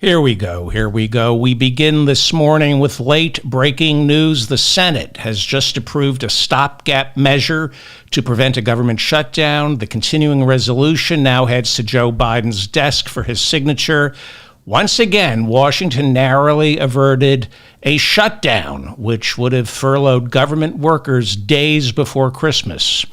Here we go. We begin this morning with late breaking news. The Senate has just approved a stopgap measure to prevent a government shutdown. The continuing resolution now heads to Joe Biden's desk for his signature. Once again, Washington narrowly averted a shutdown, which would have furloughed government workers days before Christmas.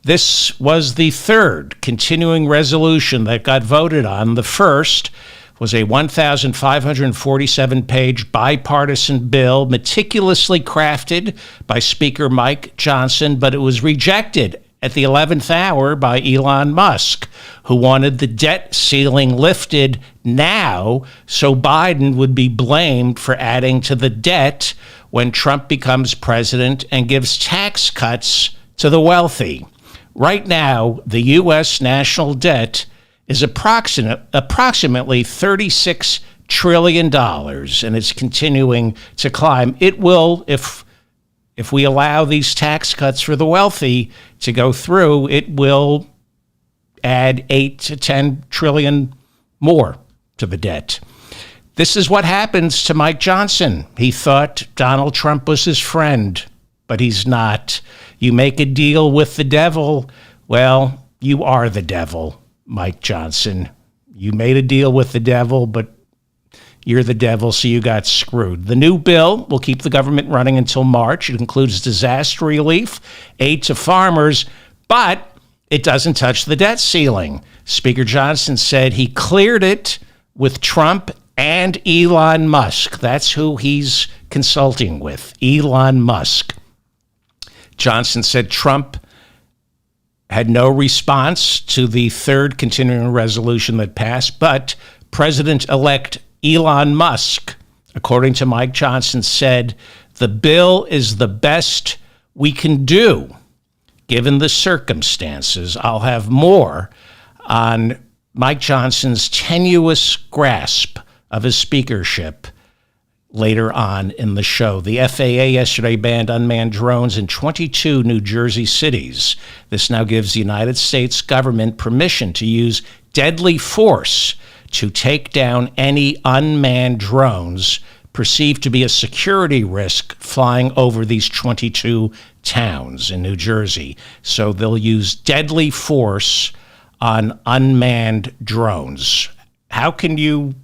This was the third continuing resolution that got voted on. The first was a 1,547-page bipartisan bill meticulously crafted by Speaker Mike Johnson, but it was rejected at the 11th hour by Elon Musk, who wanted the debt ceiling lifted now so Biden would be blamed for adding to the debt when Trump becomes president and gives tax cuts to the wealthy. Right now, the U.S. national debt is approximately $36 trillion, and it's continuing to climb. It will, if we allow these tax cuts for the wealthy to go through, it will add 8 to 10 trillion more to the debt. This is what happens to Mike Johnson. He thought Donald Trump was his friend, but he's not. You make a deal with the devil, well, you are the devil. Mike Johnson, you made a deal with the devil, but you're the devil, so you got screwed. The new bill will keep the government running until March. It includes disaster relief, aid to farmers, but it doesn't touch the debt ceiling. Speaker Johnson said he cleared it with Trump and Elon Musk. That's who he's consulting with, Elon Musk. Johnson said Trump had no response to the third continuing resolution that passed, but President-elect Elon Musk, according to Mike Johnson, said the bill is the best we can do given the circumstances. I'll have more on Mike Johnson's tenuous grasp of his speakership later on in the show. The FAA yesterday banned unmanned drones in 22 New Jersey cities. This now gives the United States government permission to use deadly force to take down any unmanned drones perceived to be a security risk flying over these 22 towns in New Jersey. So they'll use deadly force on unmanned drones. How can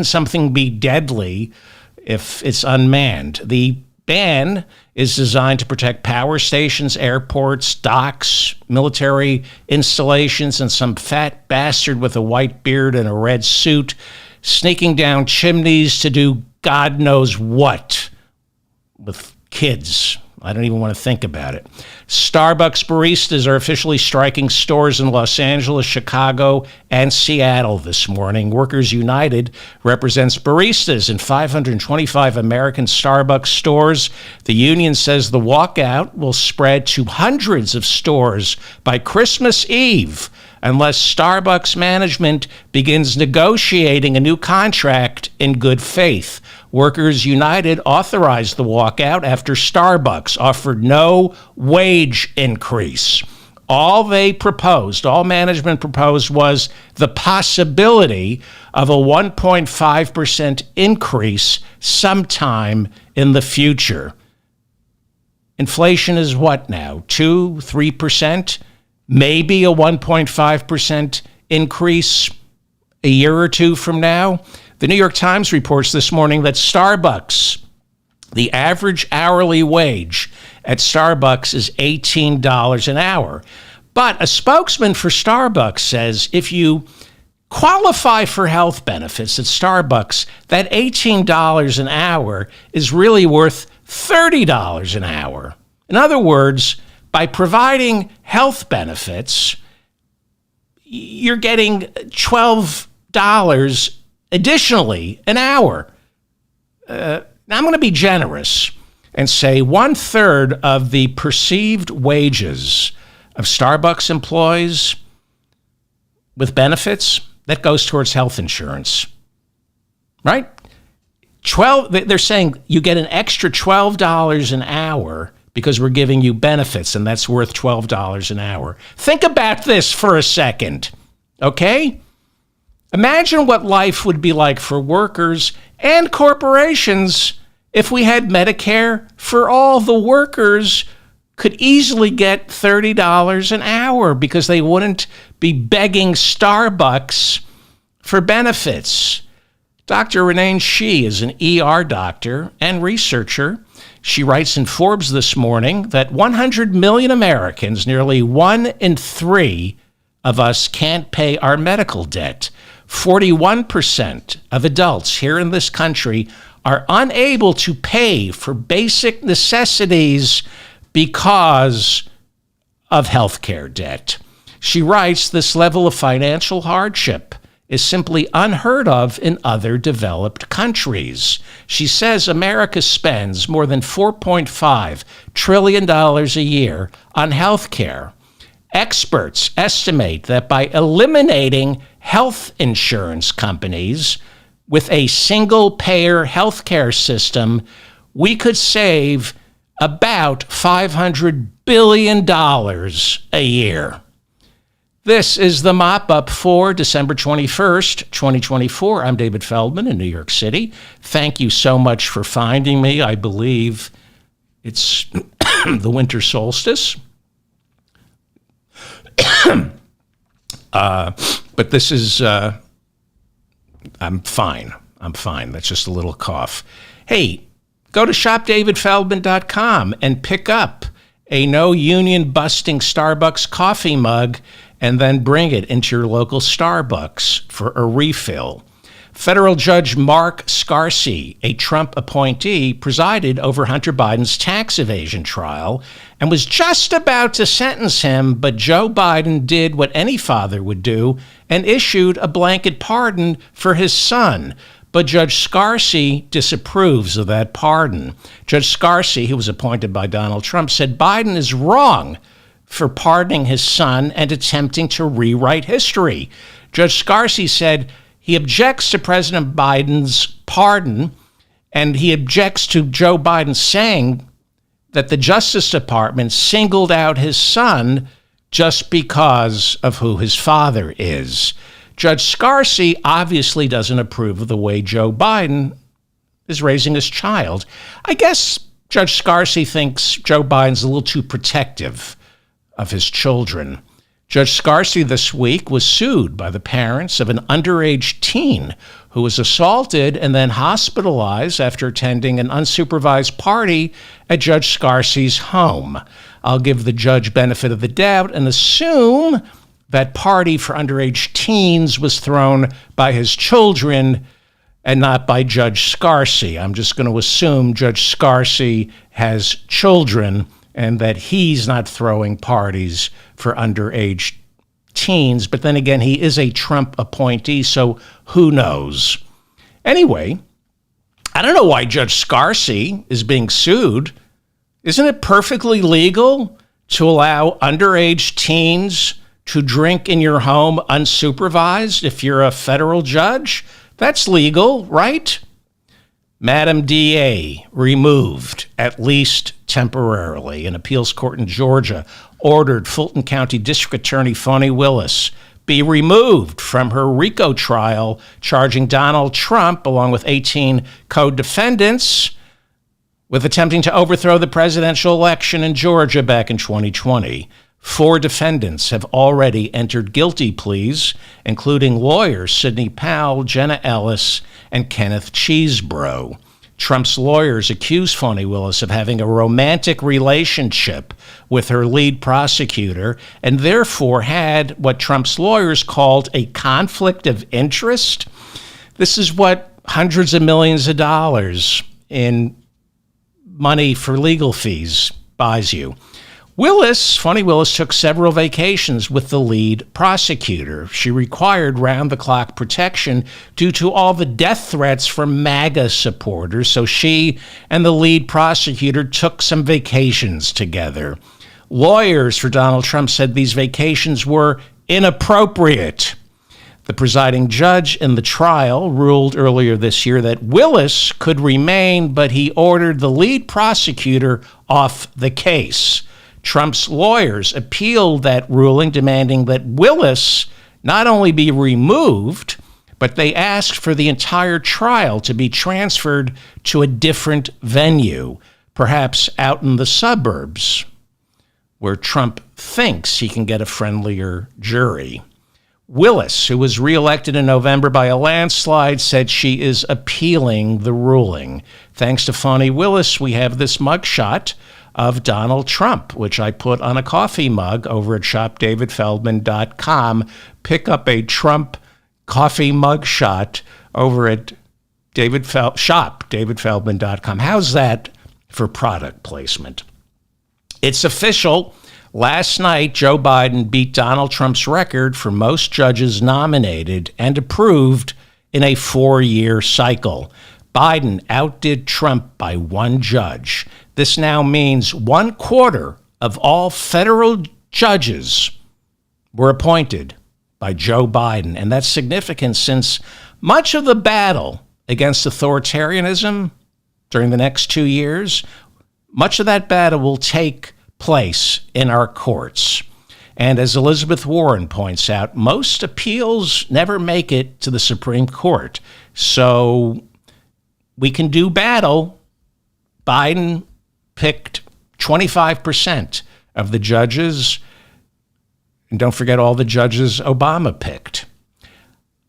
something be deadly if it's unmanned? The ban is designed to protect power stations, airports, docks, military installations, and some fat bastard with a white beard and a red suit sneaking down chimneys to do God knows what with kids. I don't even want to think about it. Starbucks baristas are officially striking stores in Los Angeles, Chicago, and Seattle this morning. Workers United represents baristas in 525 American Starbucks stores. The union says the walkout will spread to hundreds of stores by Christmas Eve unless Starbucks management begins negotiating a new contract in good faith. Workers United authorized the walkout after Starbucks offered no wage increase. All management proposed was the possibility of a 1.5% increase sometime in the future. Inflation is what now? 3%? Maybe a 1.5% increase a year or two from now. The New York Times reports this morning that Starbucks, the average hourly wage at Starbucks is $18 an hour. But a spokesman for Starbucks says if you qualify for health benefits at Starbucks, that $18 an hour is really worth $30 an hour. In other words, by providing health benefits, you're getting $12 additionally an hour. Now I'm going to be generous and say 1/3 of the perceived wages of Starbucks employees with benefits, that goes towards health insurance, right? They're saying you get an extra $12 an hour because we're giving you benefits, and that's worth $12 an hour. Think about this for a second, okay? Imagine what life would be like for workers and corporations if we had Medicare for all. The workers could easily get $30 an hour because they wouldn't be begging Starbucks for benefits. Dr. Renee Shi is an ER doctor and researcher. She writes in Forbes this morning that 100 million Americans, nearly 1 in 3 of us, can't pay our medical debt. 41% of adults here in this country are unable to pay for basic necessities because of healthcare debt. She writes, this level of financial hardship is simply unheard of in other developed countries. She says America spends more than $4.5 trillion a year on healthcare. Experts estimate that by eliminating health insurance companies with a single-payer healthcare system, we could save about $500 billion a year. This is the mop-up for December 21st, 2024. I'm David Feldman in New York City. Thank you so much for finding me. I believe it's the winter solstice. But this is, I'm fine. That's just a little cough. Hey, go to shopdavidfeldman.com and pick up a no-union-busting Starbucks coffee mug and then bring it into your local Starbucks for a refill. Federal Judge Mark Scarsi, a Trump appointee, presided over Hunter Biden's tax evasion trial and was just about to sentence him, but Joe Biden did what any father would do and issued a blanket pardon for his son. But Judge Scarsi disapproves of that pardon. Judge Scarsi, who was appointed by Donald Trump, said Biden is wrong for pardoning his son and attempting to rewrite history. Judge Scarsi said he objects to President Biden's pardon, and he objects to Joe Biden saying that the Justice Department singled out his son just because of who his father is. Judge Scarsi obviously doesn't approve of the way Joe Biden is raising his child. I guess Judge Scarsi thinks Joe Biden's a little too protective of his children. Judge Scarsi this week was sued by the parents of an underage teen who was assaulted and then hospitalized after attending an unsupervised party at Judge Scarsi's home. I'll give the judge benefit of the doubt and assume that party for underage teens was thrown by his children and not by Judge Scarsi. I'm just going to assume Judge Scarsi has children and that he's not throwing parties for underage teens. But then again, he is a Trump appointee, so who knows? Anyway, I don't know why Judge Scarsi is being sued. Isn't it perfectly legal to allow underage teens to drink in your home unsupervised if you're a federal judge? That's legal, right? Madam DA removed, at least temporarily. An appeals court in Georgia ordered Fulton County District Attorney Fani Willis be removed from her RICO trial, charging Donald Trump, along with 18 co-defendants, with attempting to overthrow the presidential election in Georgia back in 2020. 4 defendants have already entered guilty pleas, including lawyers Sidney Powell, Jenna Ellis, and Kenneth Cheesebro. Trump's lawyers accuse Fani Willis of having a romantic relationship with her lead prosecutor and therefore had what Trump's lawyers called a conflict of interest. This is what hundreds of millions of dollars in money for legal fees buys you. Fani Willis took several vacations with the lead prosecutor. She required round-the-clock protection due to all the death threats from MAGA supporters, so she and the lead prosecutor took some vacations together. Lawyers for Donald Trump said these vacations were inappropriate. The presiding judge in the trial ruled earlier this year that Willis could remain, but he ordered the lead prosecutor off the case. Trump's lawyers appealed that ruling, demanding that Willis not only be removed, but they asked for the entire trial to be transferred to a different venue, perhaps out in the suburbs, where Trump thinks he can get a friendlier jury. Willis, who was reelected in November by a landslide, said she is appealing the ruling. Thanks to Phony Willis, we have this mugshot of Donald Trump, which I put on a coffee mug over at shopdavidfeldman.com. Pick up a Trump coffee mugshot over at shopdavidfeldman.com. How's that for product placement? It's official. Last night, Joe Biden beat Donald Trump's record for most judges nominated and approved in a 4-year cycle. Biden outdid Trump by one judge. This now means 1/4 of all federal judges were appointed by Joe Biden. And that's significant since much of the battle against authoritarianism during the next 2 years, much of that battle will take place in our courts. And as Elizabeth Warren points out, most appeals never make it to the Supreme Court. So we can do battle. Biden picked 25% of the judges. And don't forget all the judges Obama picked.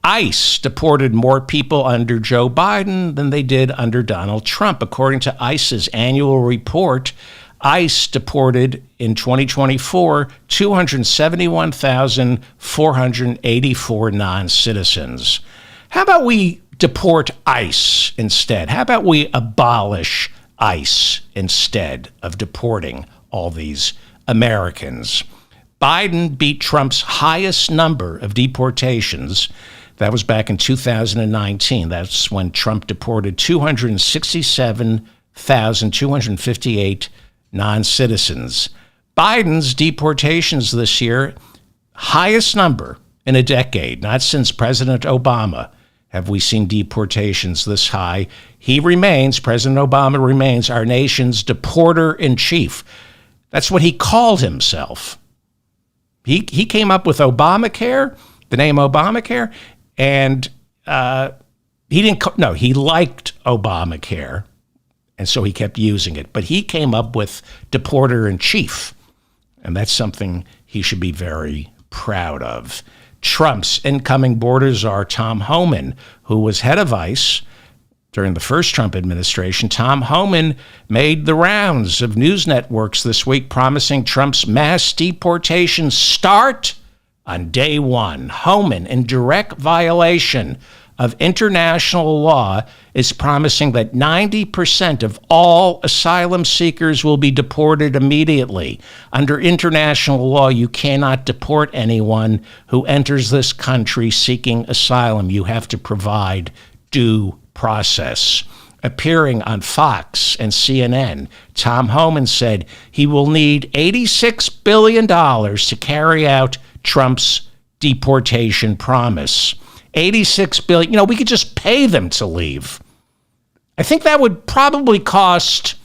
ICE deported more people under Joe Biden than they did under Donald Trump. According to ICE's annual report, ICE deported in 2024 271,484 non-citizens. How about we deport ICE instead? How about we abolish ICE instead of deporting all these Americans? Biden beat Trump's highest number of deportations. That was back in 2019. That's when Trump deported 267,258 non-citizens. Biden's deportations this year, highest number in a decade. Not since President Obama have we seen deportations this high. President Obama remains our nation's deporter-in-chief. That's what he called himself. He came up with Obamacare, the name Obamacare, and he liked Obamacare. And so he kept using it. But he came up with deporter-in-chief. And that's something he should be very proud of. Trump's incoming border czar, Tom Homan, who was head of ICE during the first Trump administration. Tom Homan made the rounds of news networks this week, promising Trump's mass deportations start on day one. Homan, in direct violation of international law, is promising that 90% of all asylum seekers will be deported immediately. Under international law, you cannot deport anyone who enters this country seeking asylum. You have to provide due process. Appearing on Fox and CNN, Tom Homan said he will need $86 billion to carry out Trump's deportation promise. $86 billion. We could just pay them to leave. I think that would probably cost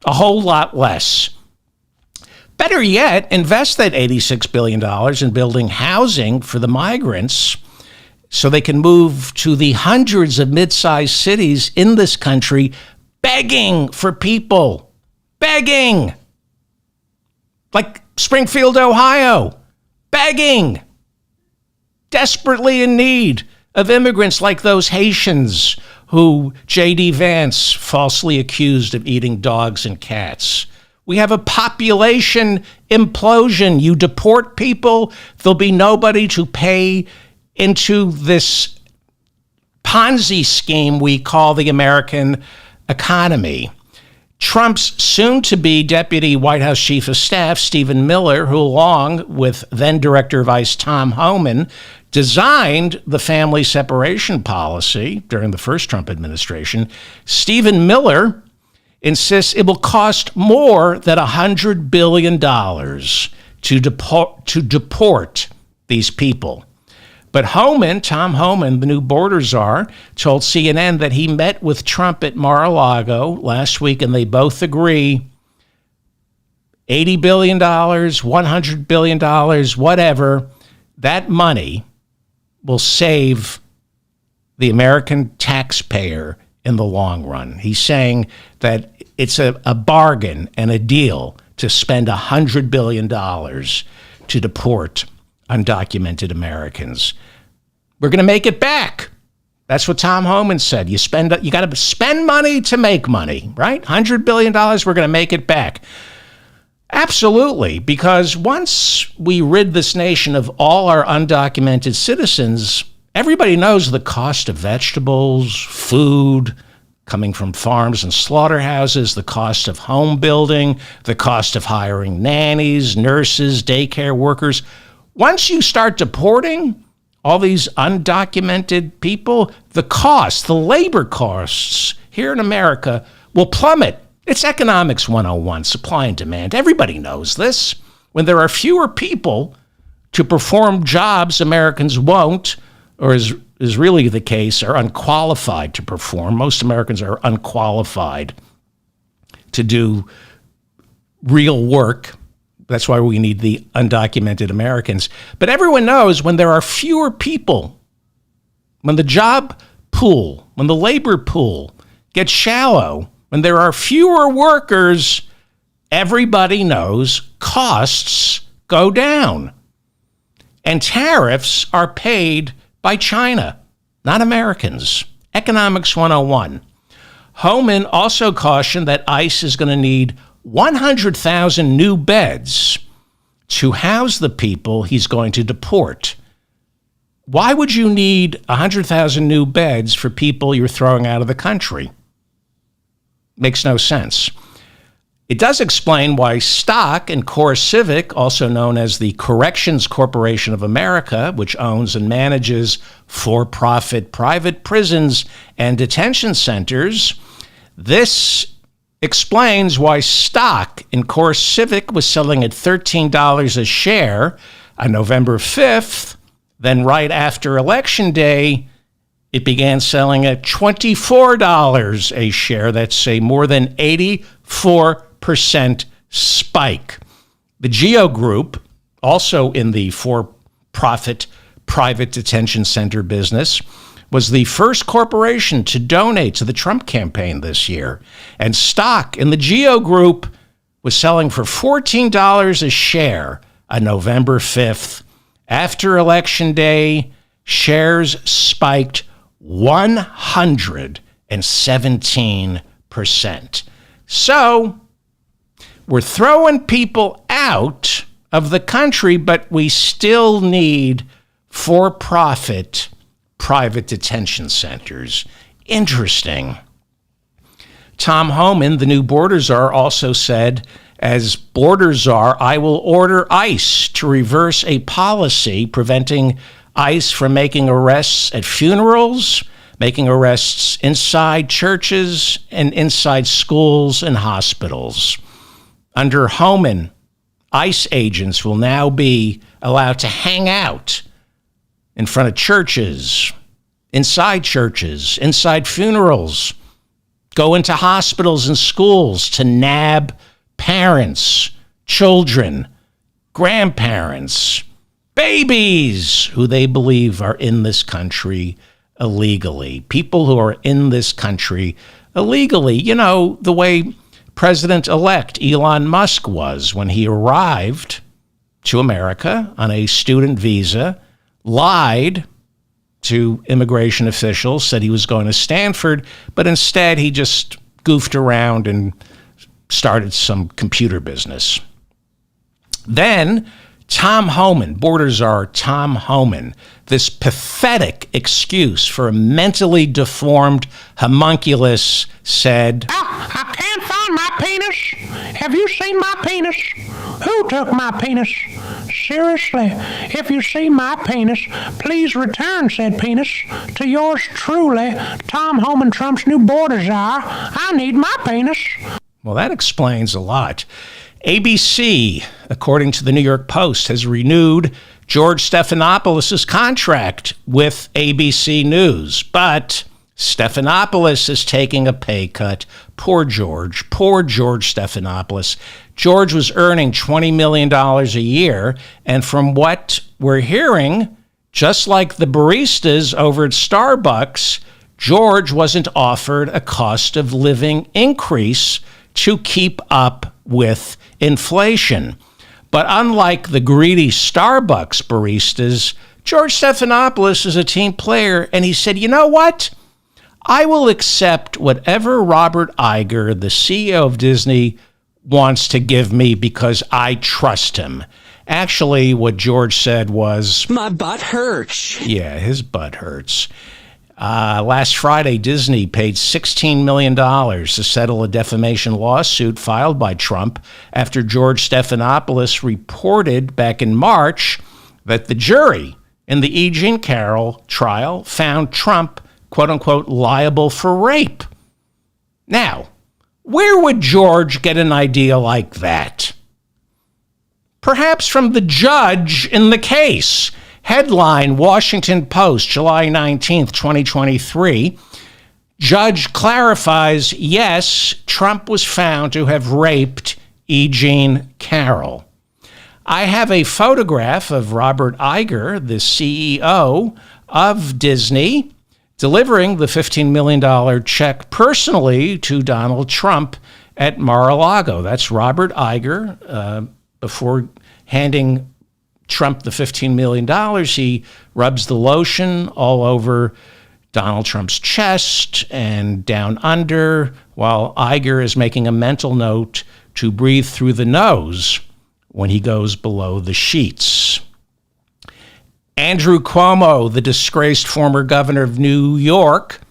a whole lot less. Better yet, invest that $86 billion in building housing for the migrants so they can move to the hundreds of mid-sized cities in this country begging for people. Begging. Like Springfield, Ohio. Begging. Desperately in need of immigrants like those Haitians who J.D. Vance falsely accused of eating dogs and cats. We have a population implosion. You deport people, there'll be nobody to pay into this Ponzi scheme we call the American economy. Trump's soon-to-be Deputy White House Chief of Staff, Stephen Miller, who along with then-Director of ICE Tom Homan, designed the family separation policy during the first Trump administration. Stephen Miller insists it will cost more than $100 billion to deport these people. But Tom Homan, the new border czar, told CNN that he met with Trump at Mar-a-Lago last week, and they both agree $80 billion, $100 billion, whatever, that money will save the American taxpayer in the long run. He's saying that it's a bargain and a deal to spend $100 billion to deport undocumented Americans. We're going to make it back. That's what Tom Homan said. You got to spend money to make money, right? $100 billion, we're going to make it back. Absolutely, because once we rid this nation of all our undocumented citizens, everybody knows the cost of vegetables, food coming from farms and slaughterhouses, the cost of home building, the cost of hiring nannies, nurses, daycare workers. Once you start deporting all these undocumented people, the labor costs here in America will plummet. It's economics 101, supply and demand. Everybody knows this. When there are fewer people to perform jobs Americans won't, or is really the case, are unqualified to perform. Most Americans are unqualified to do real work. That's why we need the undocumented Americans. But everyone knows when there are fewer people, when the job pool, when the labor pool gets shallow, when there are fewer workers, everybody knows costs go down. And tariffs are paid by China, not Americans. Economics 101. Homan also cautioned that ICE is going to need 100,000 new beds to house the people he's going to deport. Why would you need 100,000 new beds for people you're throwing out of the country? Makes no sense. It does explain why stock in CoreCivic, also known as the Corrections Corporation of America, which owns and manages for-profit private prisons and detention centers, this explains why stock in CoreCivic was selling at $13 a share on November 5th. Then right after Election Day, it began selling at $24 a share. That's a more than 84% spike. The Geo Group, also in the for-profit private detention center business, was the first corporation to donate to the Trump campaign this year. And stock in the Geo Group was selling for $14 a share on November 5th. After Election Day, shares spiked 117%. So we're throwing people out of the country, but we still need for-profit private detention centers. Interesting. Tom Homan, the new border czar, also said, as border czar, I will order ICE to reverse a policy preventing ICE from making arrests at funerals, making arrests inside churches and inside schools and hospitals. Under Homan, ICE agents will now be allowed to hang out in front of churches, inside funerals, go into hospitals and schools to nab parents, children, grandparents, babies who they believe are in this country illegally. People who are in this country illegally. You know, the way President-elect Elon Musk was when he arrived to America on a student visa, lied to immigration officials, said he was going to Stanford, but instead he just goofed around and started some computer business. Then Tom Homan, border czar Tom Homan, this pathetic excuse for a mentally deformed homunculus, said, I can't find my penis. Have you seen my penis? Who took my penis? Seriously, if you see my penis, please return said penis to yours truly, Tom Homan, Trump's new border czar. I need my penis. Well, that explains a lot. ABC, according to the New York Post, has renewed George Stephanopoulos' contract with ABC News. But Stephanopoulos is taking a pay cut. Poor George Stephanopoulos. George was earning $20 million a year. And from what we're hearing, Just like the baristas over at Starbucks, George wasn't offered a cost of living increase to keep up with inflation. But unlike the greedy Starbucks baristas, George Stephanopoulos is a team player, and he said, you know what? I will accept whatever Robert Iger, the CEO of Disney, wants to give me because I trust him. Actually, what George said was, my butt hurts. Yeah, his butt hurts. Last Friday, Disney paid $16 million to settle a defamation lawsuit filed by Trump after George Stephanopoulos reported back in March that the jury in the E. Jean Carroll trial found Trump, quote unquote, liable for rape. Now, where would George get an idea like that? Perhaps from the judge in the case. Headline, Washington Post, July 19th, 2023. Judge clarifies, yes, Trump was found to have raped E. Jean Carroll. I have a photograph of Robert Iger, the CEO of Disney, delivering the $15 million check personally to Donald Trump at Mar-a-Lago. That's Robert Iger. Before handing Trump the $15 million, he rubs the lotion all over Donald Trump's chest and down under, while Iger is making a mental note to breathe through the nose when he goes below the sheets. Andrew Cuomo, the disgraced former governor of New York,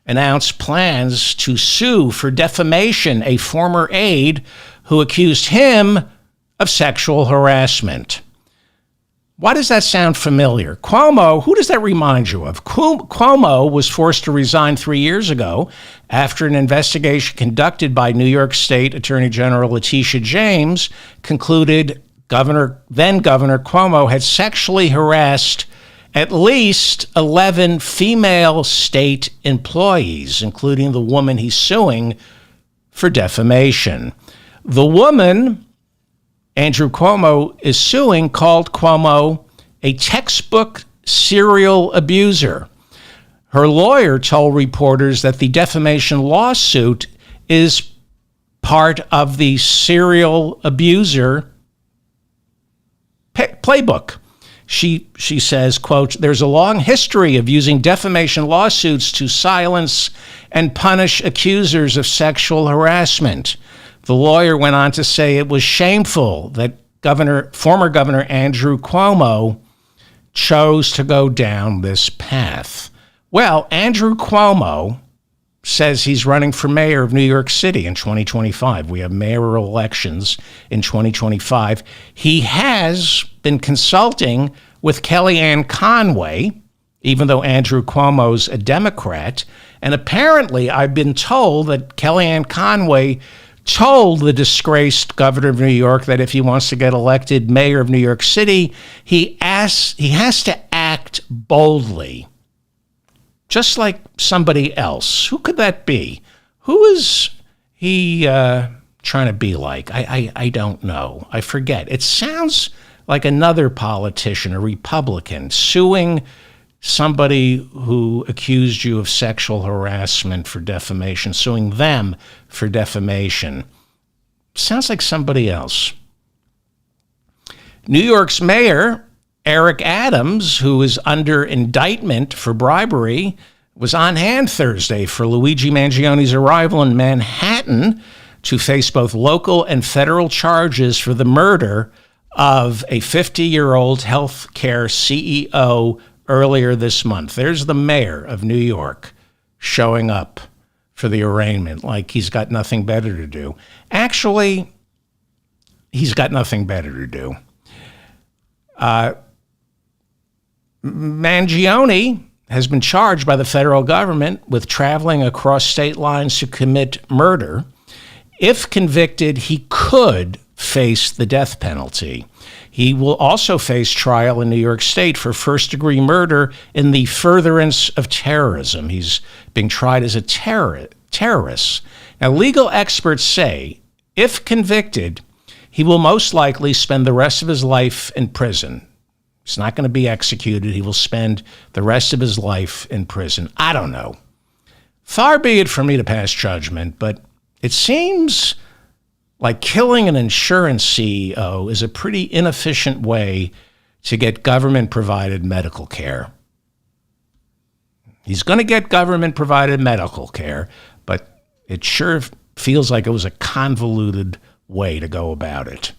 announced plans to sue for defamation a former aide who accused him of sexual harassment. Why does that sound familiar? Cuomo, who does that remind you of? Cuomo was forced to resign 3 years ago after an investigation conducted by New York State Attorney General Letitia James concluded then Governor Cuomo had sexually harassed at least 11 female state employees, including the woman he's suing for defamation. The woman Andrew Cuomo is suing called Cuomo a textbook serial abuser. Her lawyer told reporters that the defamation lawsuit is part of the serial abuser playbook. She says, quote, there's a long history of using defamation lawsuits to silence and punish accusers of sexual harassment. The lawyer went on to say it was shameful that former Governor Andrew Cuomo chose to go down this path. Well, Andrew Cuomo says he's running for mayor of New York City in 2025. We have mayoral elections in 2025. He has been consulting with Kellyanne Conway, even though Andrew Cuomo's a Democrat. And apparently, I've been told that Kellyanne Conway told the disgraced governor of New York that if he wants to get elected mayor of New York City, he has to act boldly, just like somebody else. Who could that be? Who is he trying to be like? I don't know. I forget. It sounds like another politician, a Republican, suing somebody who accused you of sexual harassment for defamation, suing them for defamation. Sounds like somebody else. New York's mayor, Eric Adams, who is under indictment for bribery, was on hand Thursday for Luigi Mangioni's arrival in Manhattan to face both local and federal charges for the murder of a 50-year-old healthcare CEO earlier this month. There's the mayor of New York showing up for the arraignment like he's got nothing better to do. Actually, he's got nothing better to do. Mangione has been charged by the federal government with traveling across state lines to commit murder. If convicted, he could face the death penalty. He will also face trial in New York State for first-degree murder in the furtherance of terrorism. He's being tried as a terrorist. Now, legal experts say, if convicted, he will most likely spend the rest of his life in prison. He's not going to be executed. He will spend the rest of his life in prison. I don't know. Far be it from me to pass judgment, but it seems like killing an insurance CEO is a pretty inefficient way to get government-provided medical care. He's going to get government-provided medical care, but it sure feels like it was a convoluted way to go about it.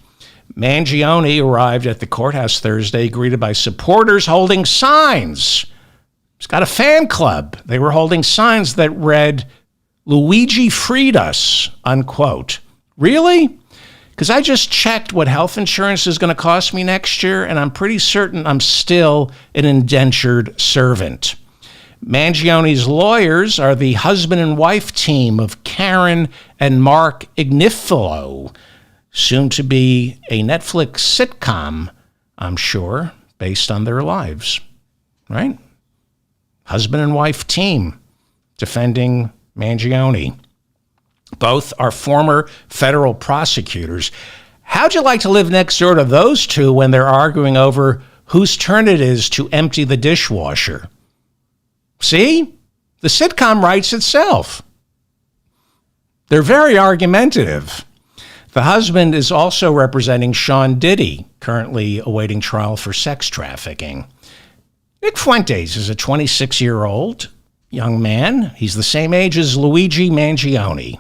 Mangione arrived at the courthouse Thursday, greeted by supporters holding signs. He's got a fan club. They were holding signs that read, "Luigi freed us," unquote. Really? Because I just checked what health insurance is going to cost me next year, and I'm pretty certain I'm still an indentured servant. Mangione's lawyers are the husband and wife team of Karen and Mark Ignifilo, soon to be a Netflix sitcom, I'm sure, based on their lives, right? Husband and wife team defending Mangione. Both are former federal prosecutors. How'd you like to live next door to those two when they're arguing over whose turn it is to empty the dishwasher? See? The sitcom writes itself. They're very argumentative. The husband is also representing Sean Diddy, currently awaiting trial for sex trafficking. Nick Fuentes is a 26-year-old young man. He's the same age as Luigi Mangione.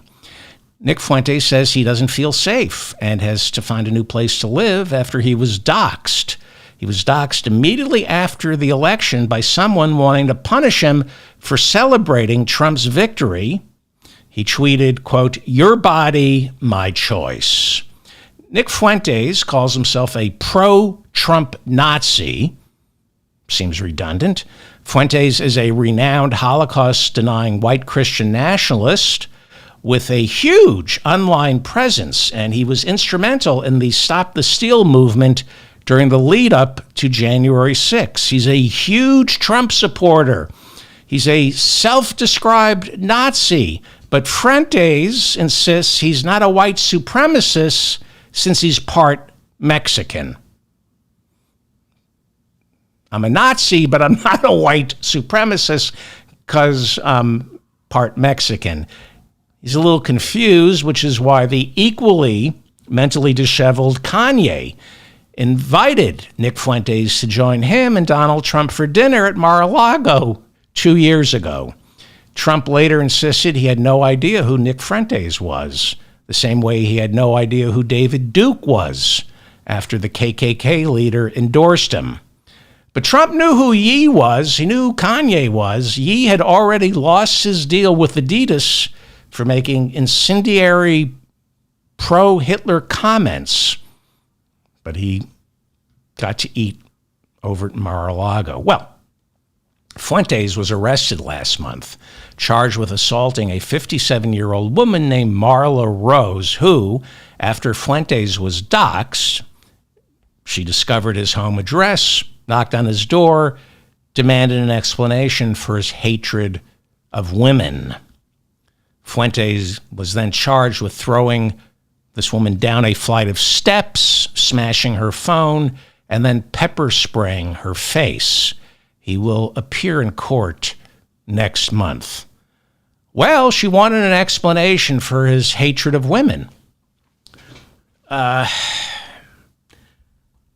Nick Fuentes says he doesn't feel safe and has to find a new place to live after he was doxxed. He was doxxed immediately after the election by someone wanting to punish him for celebrating Trump's victory. He tweeted, quote, "Your body, my choice." Nick Fuentes calls himself a pro-Trump Nazi. Seems redundant. Fuentes is a renowned Holocaust-denying white Christian nationalist with a huge online presence, and he was instrumental in the Stop the Steal movement during the lead up to January 6th. He's a huge Trump supporter. He's a self-described Nazi, but Fuentes insists he's not a white supremacist since he's part Mexican. I'm a Nazi, but I'm not a white supremacist because I'm part Mexican. He's a little confused, which is why the equally mentally disheveled Kanye invited Nick Fuentes to join him and Donald Trump for dinner at Mar-a-Lago 2 years ago. Trump later insisted he had no idea who Nick Fuentes was, the same way he had no idea who David Duke was after the KKK leader endorsed him. But Trump knew who Ye was. He knew who Kanye was. Ye had already lost his deal with Adidas for making incendiary pro-Hitler comments. But he got to eat over at Mar-a-Lago. Well, Fuentes was arrested last month, charged with assaulting a 57-year-old woman named Marla Rose, who, after Fuentes was doxxed, she discovered his home address, knocked on his door, demanded an explanation for his hatred of women. Fuentes was then charged with throwing this woman down a flight of steps, smashing her phone, and then pepper spraying her face. He will appear in court next month. Well, she wanted an explanation for his hatred of women. Not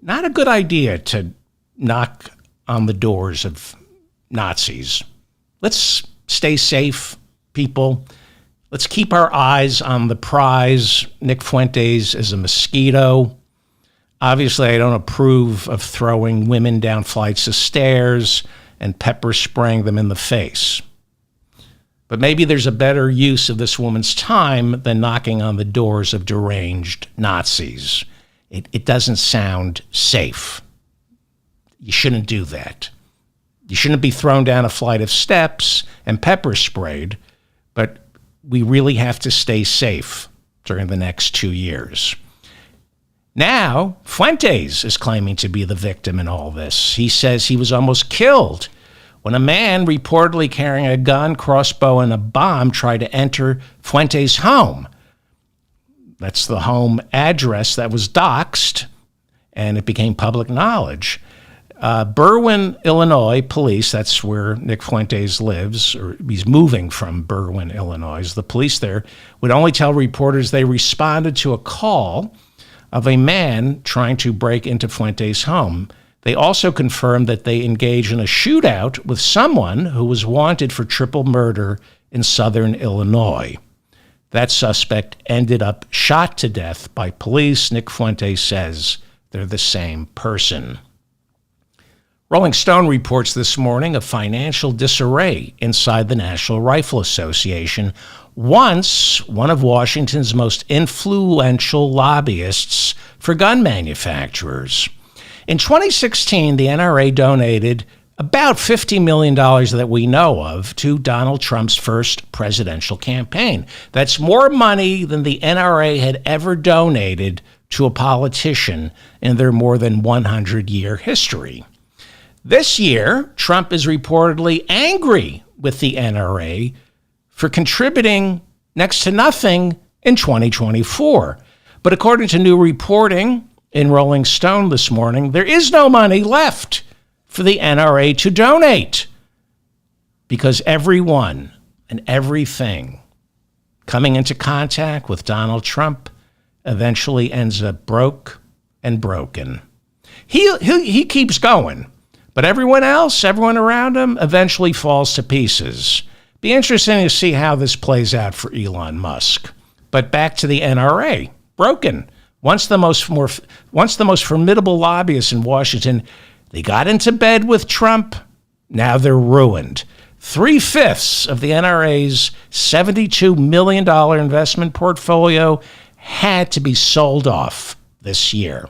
a good idea to knock on the doors of Nazis. Let's stay safe, people. Let's keep our eyes on the prize. Nick Fuentes is a mosquito. Obviously, I don't approve of throwing women down flights of stairs and pepper spraying them in the face. But maybe there's a better use of this woman's time than knocking on the doors of deranged Nazis. It doesn't sound safe. You shouldn't do that. You shouldn't be thrown down a flight of steps and pepper sprayed, but we really have to stay safe during the next 2 years. Now, Fuentes is claiming to be the victim in all this. He says he was almost killed when a man reportedly carrying a gun, crossbow, and a bomb tried to enter Fuentes' home. That's the home address that was doxxed, and it became public knowledge. Berwyn, Illinois police, that's where Nick Fuentes lives, or he's moving from Berwyn, Illinois. The police there would only tell reporters they responded to a call of a man trying to break into Fuentes' home. They also confirmed that they engaged in a shootout with someone who was wanted for triple murder in southern Illinois. That suspect ended up shot to death by police. Nick Fuentes says they're the same person. Rolling Stone reports this morning of financial disarray inside the National Rifle Association, once one of Washington's most influential lobbyists for gun manufacturers. In 2016, the NRA donated about $50 million that we know of to Donald Trump's first presidential campaign. That's more money than the NRA had ever donated to a politician in their more than 100-year history. This year, Trump is reportedly angry with the NRA for contributing next to nothing in 2024. But according to new reporting in Rolling Stone this morning, there is no money left for the NRA to donate because everyone and everything coming into contact with Donald Trump eventually ends up broke and broken. He keeps going. But everyone else, everyone around him, eventually falls to pieces. Be interesting to see how this plays out for Elon Musk. But back to the NRA, broken. Once the most formidable lobbyists in Washington, they got into bed with Trump. Now they're ruined. 3/5 of the NRA's $72 million investment portfolio had to be sold off this year.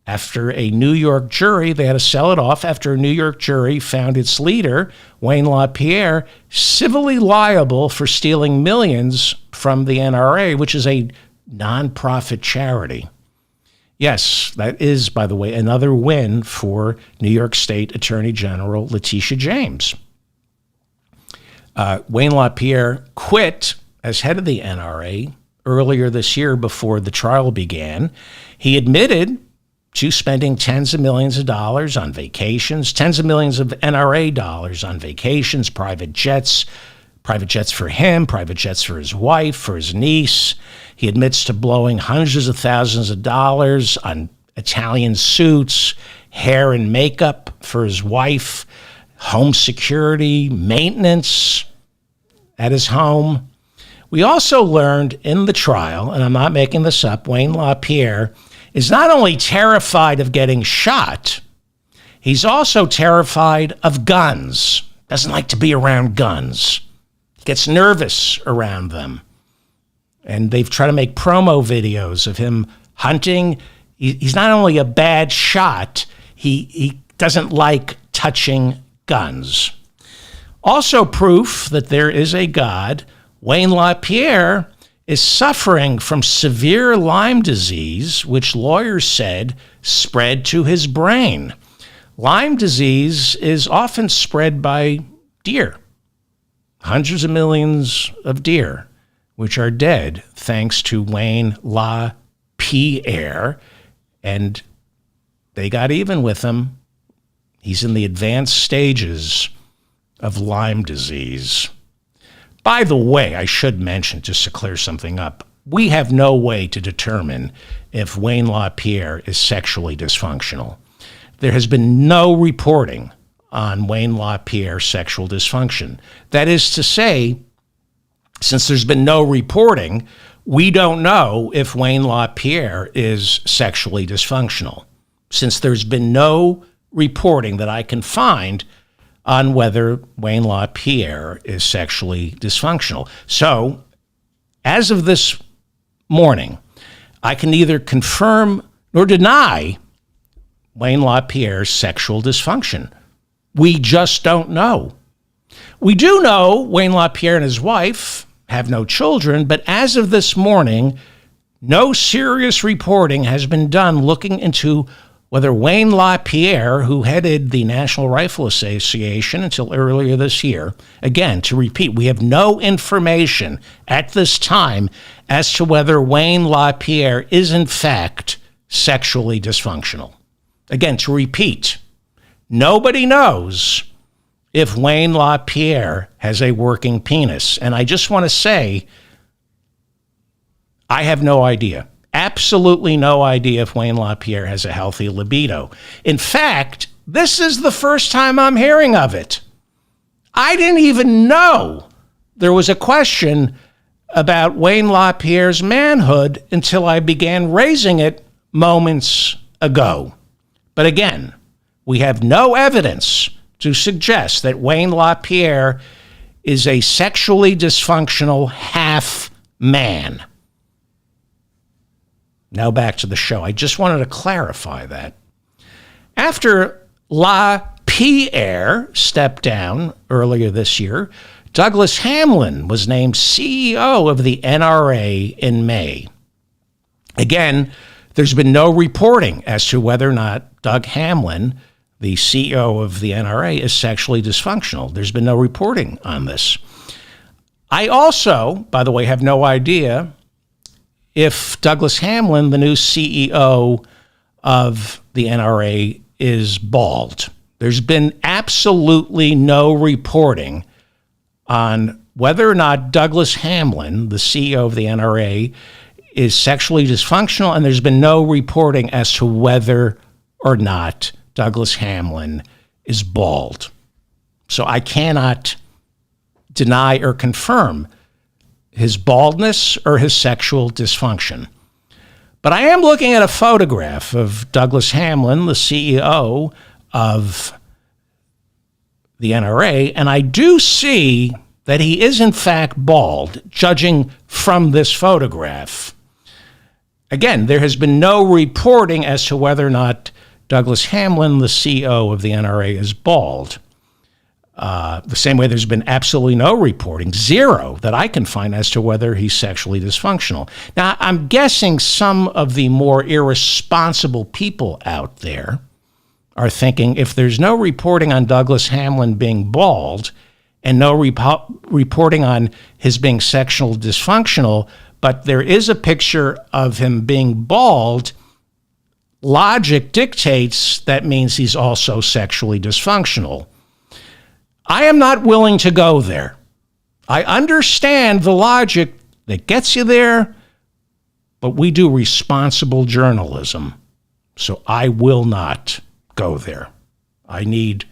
After a New York jury, they had to sell it off after a New York jury found its leader, Wayne LaPierre, civilly liable for stealing millions from the NRA, which is a nonprofit charity. Yes, that is, by the way, another win for New York State Attorney General Letitia James. Wayne LaPierre quit as head of the NRA earlier this year before the trial began. He admitted to spending tens of millions of dollars on vacations, tens of millions of NRA dollars on vacations, private jets for him, private jets for his wife, for his niece. He admits to blowing hundreds of thousands of dollars on Italian suits, hair and makeup for his wife, home security, maintenance at his home. We also learned in the trial, and I'm not making this up, Wayne LaPierre is not only terrified of getting shot, he's also terrified of guns. Doesn't like to be around guns. Gets nervous around them. And they've tried to make promo videos of him hunting. He's not only a bad shot, he doesn't like touching guns. Also proof that there is a God, Wayne LaPierre is suffering from severe Lyme disease, which lawyers said spread to his brain. Lyme disease is often spread by deer. Hundreds of millions of deer, which are dead thanks to Wayne LaPierre. And they got even with him. He's in the advanced stages of Lyme disease. By the way, I should mention, just to clear something up, we have no way to determine if Wayne LaPierre is sexually dysfunctional. There has been no reporting on Wayne LaPierre's sexual dysfunction. That is to say, since there's been no reporting, we don't know if Wayne LaPierre is sexually dysfunctional, since there's been no reporting that I can find on whether Wayne LaPierre is sexually dysfunctional. So, as of this morning, I can neither confirm nor deny Wayne LaPierre's sexual dysfunction. We just don't know. We do know Wayne LaPierre and his wife have no children, but as of this morning, no serious reporting has been done looking into whether Wayne LaPierre, who headed the National Rifle Association until earlier this year, again, to repeat, we have no information at this time as to whether Wayne LaPierre is in fact sexually dysfunctional. Again, to repeat, nobody knows if Wayne LaPierre has a working penis. And I just want to say, I have no idea. Absolutely no idea if Wayne LaPierre has a healthy libido. In fact, this is the first time I'm hearing of it. I didn't even know there was a question about Wayne LaPierre's manhood until I began raising it moments ago. But again, we have no evidence to suggest that Wayne LaPierre is a sexually dysfunctional half man. Now back to the show. I just wanted to clarify that. After LaPierre stepped down earlier this year, Douglas Hamlin was named CEO of the NRA in May. Again, there's been no reporting as to whether or not Doug Hamlin, the CEO of the NRA, is sexually dysfunctional. There's been no reporting on this. I also, by the way, have no idea if Douglas Hamlin, the new CEO of the NRA, is bald. There's been absolutely no reporting on whether or not Douglas Hamlin, the CEO of the NRA, is sexually dysfunctional, and there's been no reporting as to whether or not Douglas Hamlin is bald. So I cannot deny or confirm his baldness or his sexual dysfunction. But I am looking at a photograph of Douglas Hamlin, the CEO of the NRA, and I do see that he is in fact bald, judging from this photograph. Again, there has been no reporting as to whether or not Douglas Hamlin, the CEO of the NRA, is bald. The same way there's been absolutely no reporting, zero, that I can find as to whether he's sexually dysfunctional. Now, I'm guessing some of the more irresponsible people out there are thinking, if there's no reporting on Douglas Hamlin being bald and no reporting on his being sexually dysfunctional, but there is a picture of him being bald, logic dictates that means he's also sexually dysfunctional. I am not willing to go there. I understand the logic that gets you there, but we do responsible journalism, so I will not go there. I need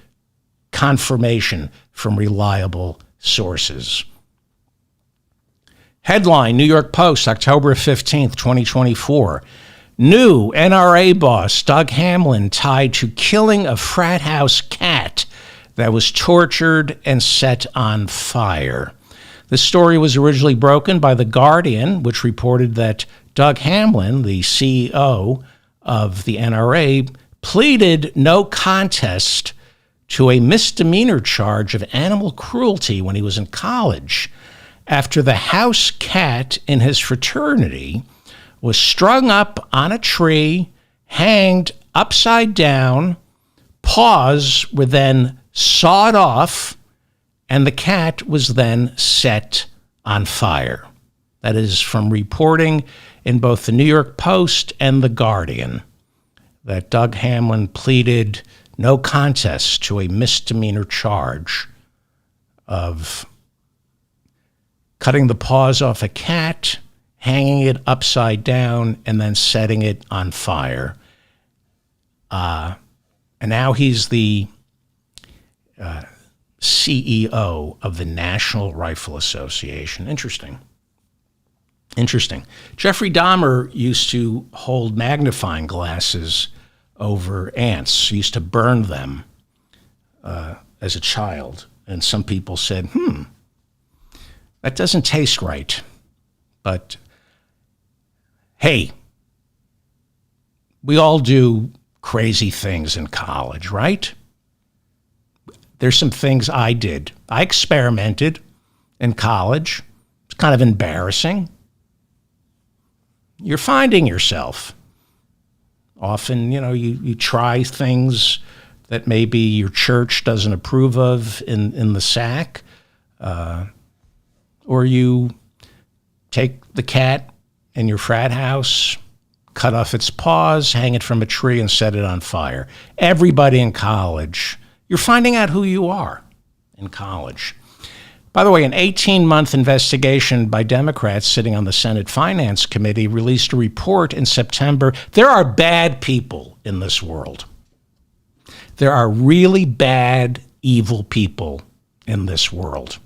confirmation from reliable sources. Headline, New York Post, October 15th, 2024. New NRA boss Doug Hamlin tied to killing a frat house cat that was tortured and set on fire. The story was originally broken by The Guardian, which reported that Doug Hamlin, the CEO of the NRA, pleaded no contest to a misdemeanor charge of animal cruelty when he was in college after the house cat in his fraternity was strung up on a tree, hanged upside down, paws were then sawed off, and the cat was then set on fire. That is from reporting in both the New York Post and The Guardian that Doug Hamlin pleaded no contest to a misdemeanor charge of cutting the paws off a cat, hanging it upside down, and then setting it on fire. And now he's the CEO of the National Rifle Association. Interesting. Jeffrey Dahmer used to hold magnifying glasses over ants. He used to burn them as a child. And some people said, that doesn't taste right. But hey, we all do crazy things in college, right? There's some things I did. I experimented in college. It's kind of embarrassing. You're finding yourself. Often, you try things that maybe your church doesn't approve of in the sack, or you take the cat in your frat house, cut off its paws, hang it from a tree, and set it on fire. Everybody in college, you're finding out who you are in college. By the way, an 18-month investigation by Democrats sitting on the Senate Finance Committee released a report in September. There are bad people in this world. There are really bad, evil people in this world.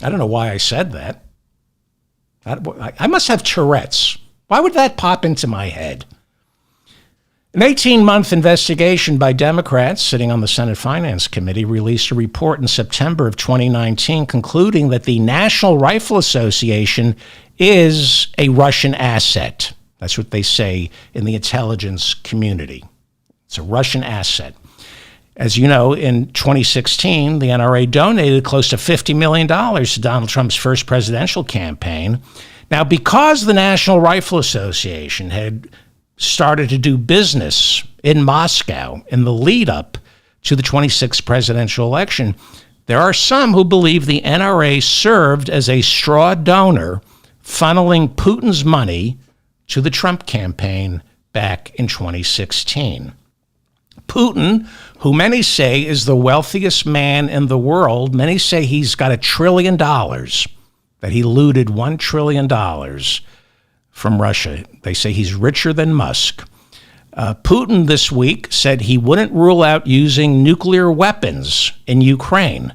I don't know why I said that. I must have Tourette's. Why would that pop into my head? An 18-month investigation by Democrats sitting on the Senate Finance Committee released a report in September of 2019 concluding that the National Rifle Association is a Russian asset. That's what they say in the intelligence community. It's a Russian asset. As you know, in 2016, the NRA donated close to $50 million to Donald Trump's first presidential campaign. Now, because the National Rifle Association had started to do business in Moscow in the lead up to the 26th presidential election, there are some who believe the NRA served as a straw donor, funneling Putin's money to the Trump campaign back in 2016. Putin, who many say is the wealthiest man in the world, many say he's got $1 trillion, that he looted $1 trillion from Russia. They say he's richer than Musk. Putin this week said he wouldn't rule out using nuclear weapons in Ukraine,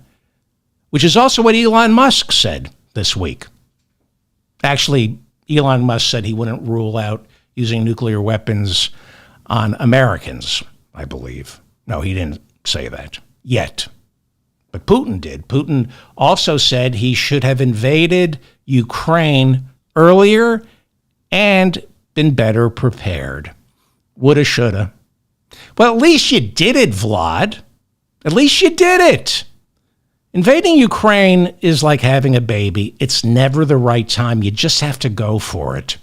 which is also what Elon Musk said this week. Actually, Elon Musk said he wouldn't rule out using nuclear weapons on Americans, I believe. No, he didn't say that yet. But Putin did. Putin also said he should have invaded Ukraine earlier and been better prepared. Woulda, shoulda. Well, at least you did it, Vlad. At least you did it. Invading Ukraine is like having a baby. It's never the right time. You just have to go for it.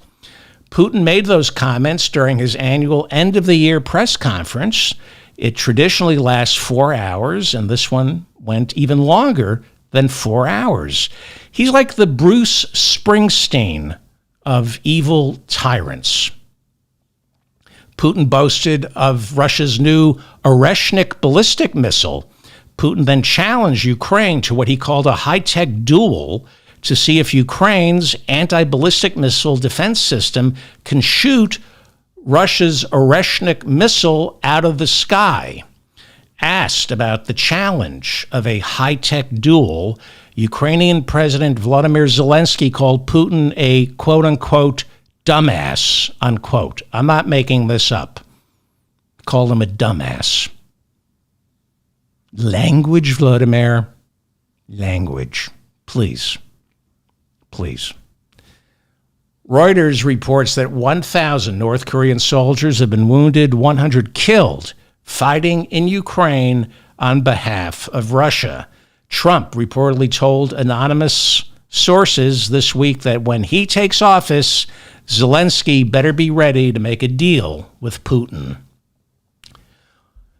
Putin made those comments during his annual end-of-the-year press conference. It traditionally lasts 4 hours, and this one went even longer than 4 hours. He's like the Bruce Springsteen of evil tyrants. Putin boasted of Russia's new Oreshnik ballistic missile. Putin then challenged Ukraine to what he called a high-tech duel to see if Ukraine's anti-ballistic missile defense system can shoot Russia's Oreshnik missile out of the sky. Asked about the challenge of a high-tech duel, Ukrainian President Volodymyr Zelensky called Putin a quote-unquote dumbass, unquote. I'm not making this up. Called him a dumbass. Language, Vladimir. Language. Please. Please. Reuters reports that 1,000 North Korean soldiers have been wounded, 100 killed, fighting in Ukraine on behalf of Russia. Trump reportedly told anonymous sources this week that when he takes office, Zelensky better be ready to make a deal with Putin.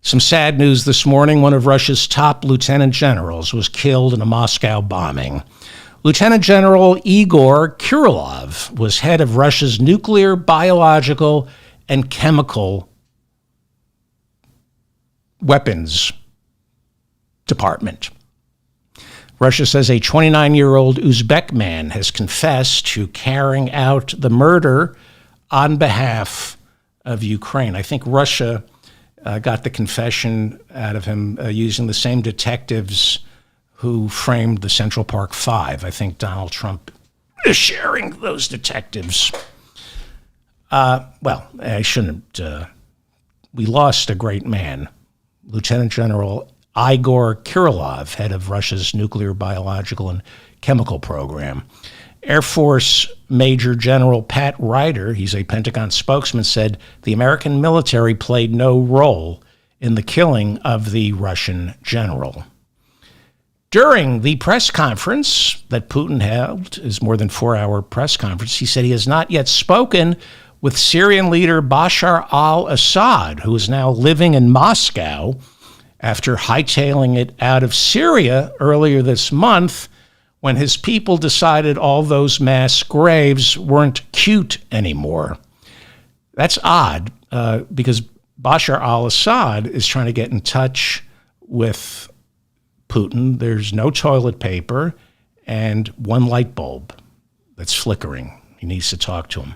Some sad news this morning. One of Russia's top lieutenant generals was killed in a Moscow bombing. Lieutenant General Igor Kirillov was head of Russia's nuclear, biological, and chemical weapons department. Russia says a 29-year-old Uzbek man has confessed to carrying out the murder on behalf of Ukraine. I think Russia got the confession out of him using the same detectives who framed the Central Park Five. I think Donald Trump is sharing those detectives. Well, I shouldn't. We lost a great man, Lieutenant General Igor Kirillov, head of Russia's nuclear, biological, and chemical program. Air Force Major General Pat Ryder, he's a Pentagon spokesman, said the American military played no role in the killing of the Russian general. During the press conference that Putin held, his more than 4-hour press conference, he said he has not yet spoken with Syrian leader Bashar al-Assad, who is now living in Moscow after hightailing it out of Syria earlier this month when his people decided all those mass graves weren't cute anymore. That's odd, because Bashar al-Assad is trying to get in touch with Putin. There's no toilet paper and one light bulb that's flickering. He needs to talk to him.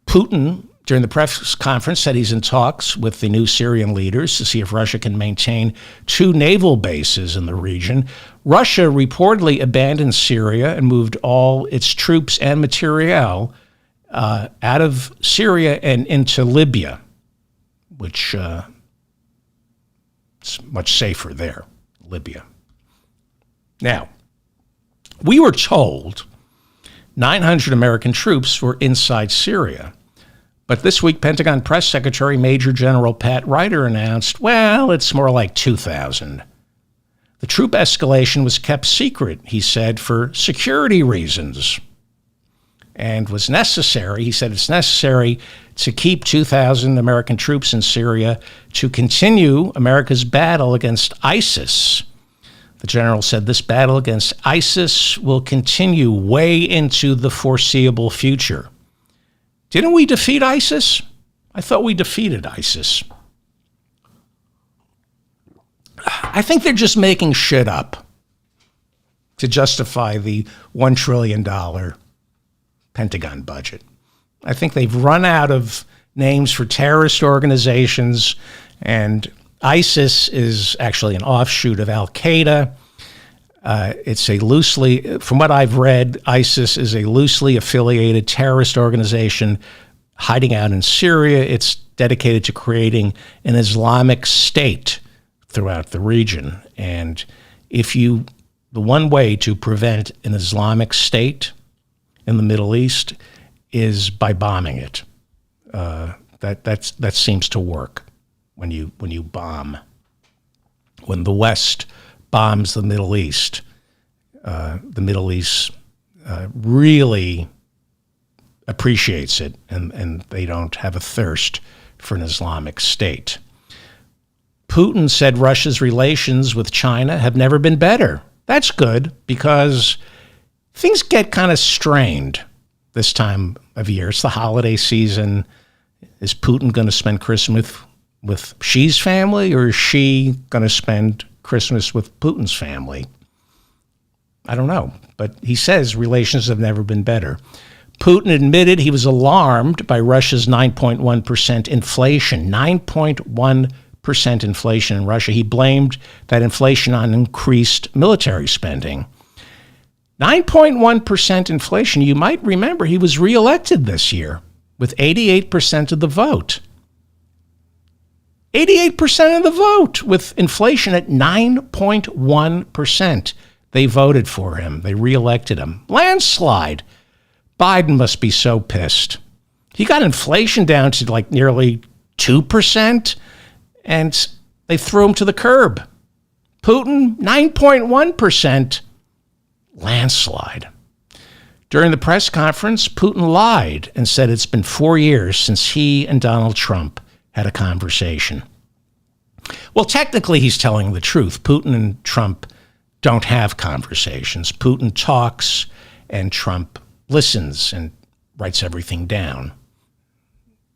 Putin, during the press conference, said he's in talks with the new Syrian leaders to see if Russia can maintain 2 naval bases in the region. Russia reportedly abandoned Syria and moved all its troops and materiel out of Syria and into Libya, which is much safer there, Libya. Now, we were told 900 American troops were inside Syria. But this week, Pentagon Press Secretary Major General Pat Ryder announced, well, it's more like 2,000. The troop escalation was kept secret, he said, for security reasons, and was necessary. He said it's necessary to keep 2,000 American troops in Syria to continue America's battle against ISIS. The general said this battle against ISIS will continue way into the foreseeable future. Didn't we defeat ISIS? I thought we defeated ISIS. I think they're just making shit up to justify the $1 trillion Pentagon budget. I think they've run out of names for terrorist organizations, and ISIS is actually an offshoot of Al-Qaeda. It's a loosely, from what I've read, ISIS is a loosely affiliated terrorist organization hiding out in Syria. It's dedicated to creating an Islamic state throughout the region. And the one way to prevent an Islamic state in the Middle East is by bombing it. That seems to work when you bomb. When the West bombs the Middle East really appreciates it, and they don't have a thirst for an Islamic state. Putin said Russia's relations with China have never been better. That's good, because things get kind of strained this time of year. It's the holiday season. Is Putin going to spend Christmas with Xi's family, or is Xi going to spend Christmas with Putin's family? I don't know, but he says relations have never been better. Putin admitted he was alarmed by Russia's 9.1% inflation. 9.1% inflation in Russia. He blamed that inflation on increased military spending. 9.1% inflation. You might remember he was reelected this year with 88% of the vote. 88% of the vote with inflation at 9.1%. They voted for him. They reelected him. Landslide. Biden must be so pissed. He got inflation down to like nearly 2%, and they threw him to the curb. Putin, 9.1%. Landslide. During the press conference, Putin lied and said it's been 4 years since he and Donald Trump had a conversation. Well, technically, he's telling the truth. Putin and Trump don't have conversations. Putin talks, and Trump listens and writes everything down,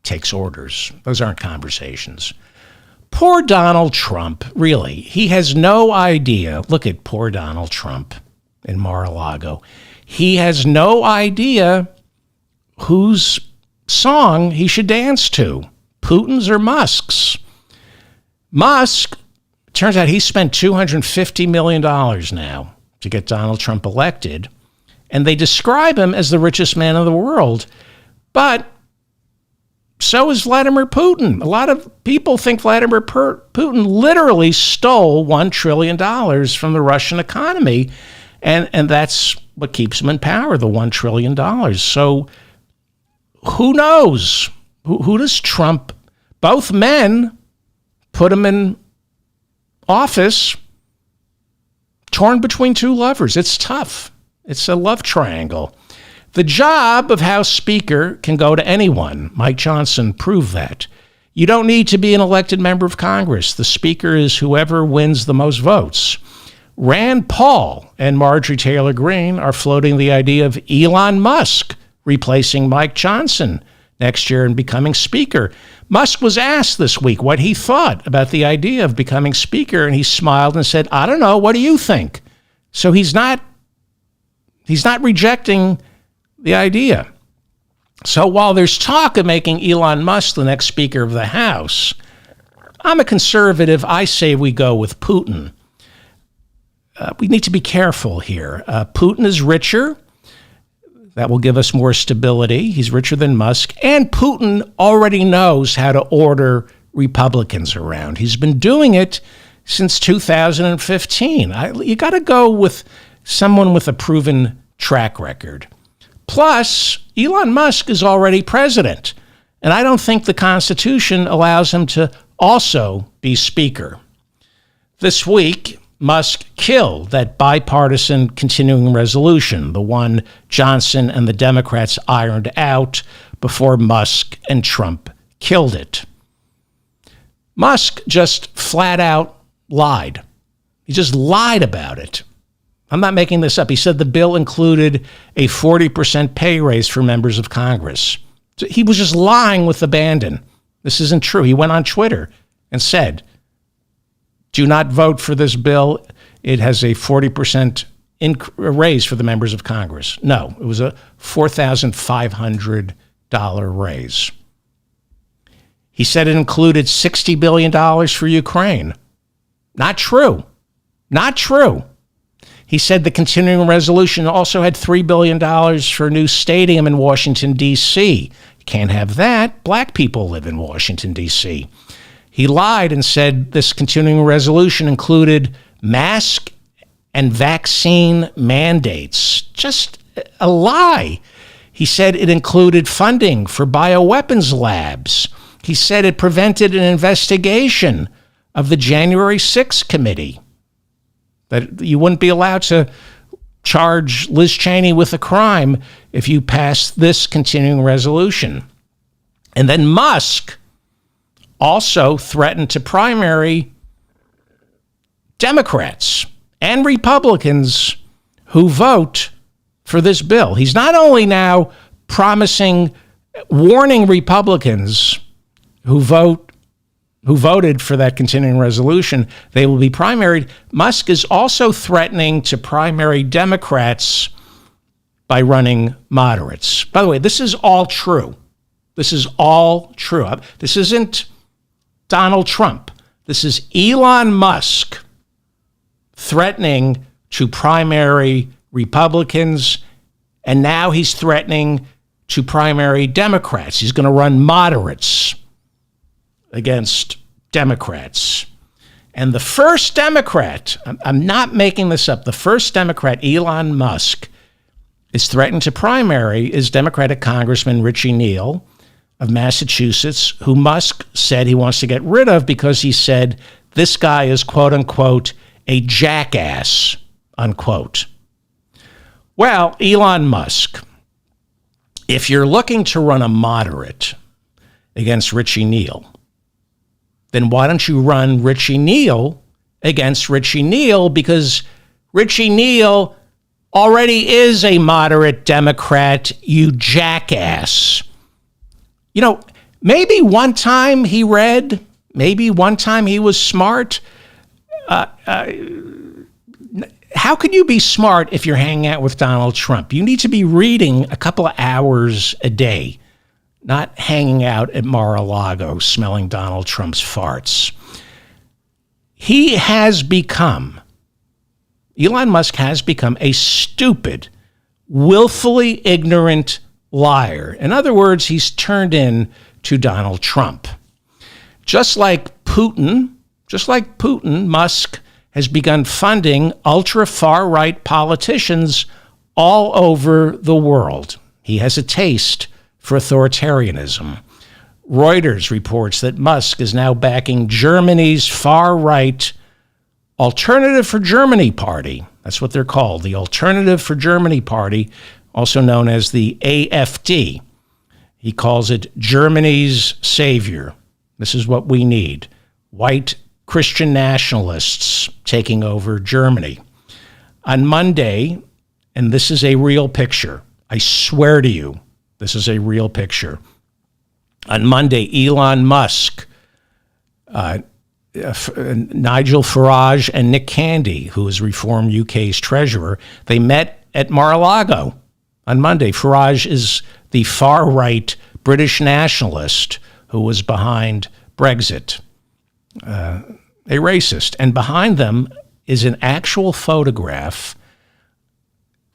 takes orders. Those aren't conversations. Poor Donald Trump, really. He has no idea. Look at poor Donald Trump in Mar-a-Lago. He has no idea whose song he should dance to, Putin's or Musk's. Musk, turns out he spent $250 million now to get Donald Trump elected, and they describe him as the richest man in the world. But so is Vladimir Putin. A lot of people think Vladimir Putin literally stole $1 trillion from the Russian economy, and that's what keeps him in power, the $1 trillion. So who knows? Who does Trump, both men, put him in office, torn between two lovers? It's tough. It's a love triangle. The job of House Speaker can go to anyone. Mike Johnson proved that. You don't need to be an elected member of Congress. The Speaker is whoever wins the most votes. Rand Paul and Marjorie Taylor Greene are floating the idea of Elon Musk replacing Mike Johnson next year and becoming Speaker. Musk was asked this week what he thought about the idea of becoming Speaker, and he smiled and said, I don't know, what do you think? So he's not rejecting the idea. So while there's talk of making Elon Musk the next Speaker of the House, I'm a conservative. I say we go with Putin. We need to be careful here. Putin is richer. That will give us more stability. He's richer than Musk. And Putin already knows how to order Republicans around. He's been doing it since 2015. You got to go with someone with a proven track record. Plus, Elon Musk is already president, and I don't think the Constitution allows him to also be Speaker. This week, Musk killed that bipartisan continuing resolution, the one Johnson and the Democrats ironed out before Musk and Trump killed it. Musk just flat out lied. He just lied about it. I'm not making this up. He said the bill included a 40% pay raise for members of Congress. So he was just lying with abandon. This isn't true. He went on Twitter and said, do not vote for this bill. It has a 40% raise for the members of Congress. No, it was a $4,500 raise. He said it included $60 billion for Ukraine. Not true. Not true. He said the continuing resolution also had $3 billion for a new stadium in Washington, D.C. You can't have that. Black people live in Washington, D.C. He lied and said this continuing resolution included mask and vaccine mandates. Just a lie. He said it included funding for bioweapons labs. He said it prevented an investigation of the January 6th committee, that you wouldn't be allowed to charge Liz Cheney with a crime if you pass this continuing resolution. And then Musk also threatened to primary Democrats and Republicans who vote for this bill. He's not only now warning Republicans who voted for that continuing resolution, they will be primaried. Musk is also threatening to primary Democrats by running moderates. By the way, this is all true. This is all true. This isn't Donald Trump. This is Elon Musk threatening to primary Republicans, and now he's threatening to primary Democrats. He's going to run moderates against Democrats. And the first Democrat, I'm not making this up, the first Democrat, Elon Musk, is threatened to primary is Democratic Congressman Richie Neal of Massachusetts, who Musk said he wants to get rid of because he said this guy is, quote unquote, a jackass, unquote. Well, Elon Musk, if you're looking to run a moderate against Richie Neal, then why don't you run Richie Neal against Richie Neal? Because Richie Neal already is a moderate Democrat, you jackass. You know, maybe one time he read, maybe one time he was smart. How can you be smart if you're hanging out with Donald Trump? You need to be reading a couple of hours a day, not hanging out at Mar-a-Lago smelling Donald Trump's farts. Elon Musk has become a stupid, willfully ignorant liar. In other words, he's turned in to Donald Trump. Just like Putin, Musk has begun funding ultra-far-right politicians all over the world. He has a taste for authoritarianism. Reuters reports that Musk is now backing Germany's far-right Alternative for Germany Party. That's what they're called, the Alternative for Germany Party, also known as the AfD. He calls it Germany's savior. This is what we need. White Christian nationalists taking over Germany. On Monday, and this is a real picture, I swear to you, this is a real picture. On Monday, Elon Musk, Nigel Farage, and Nick Candy, who is Reform UK's treasurer, they met at Mar-a-Lago on Monday. Farage is the far-right British nationalist who was behind Brexit, a racist. And behind them is an actual photograph,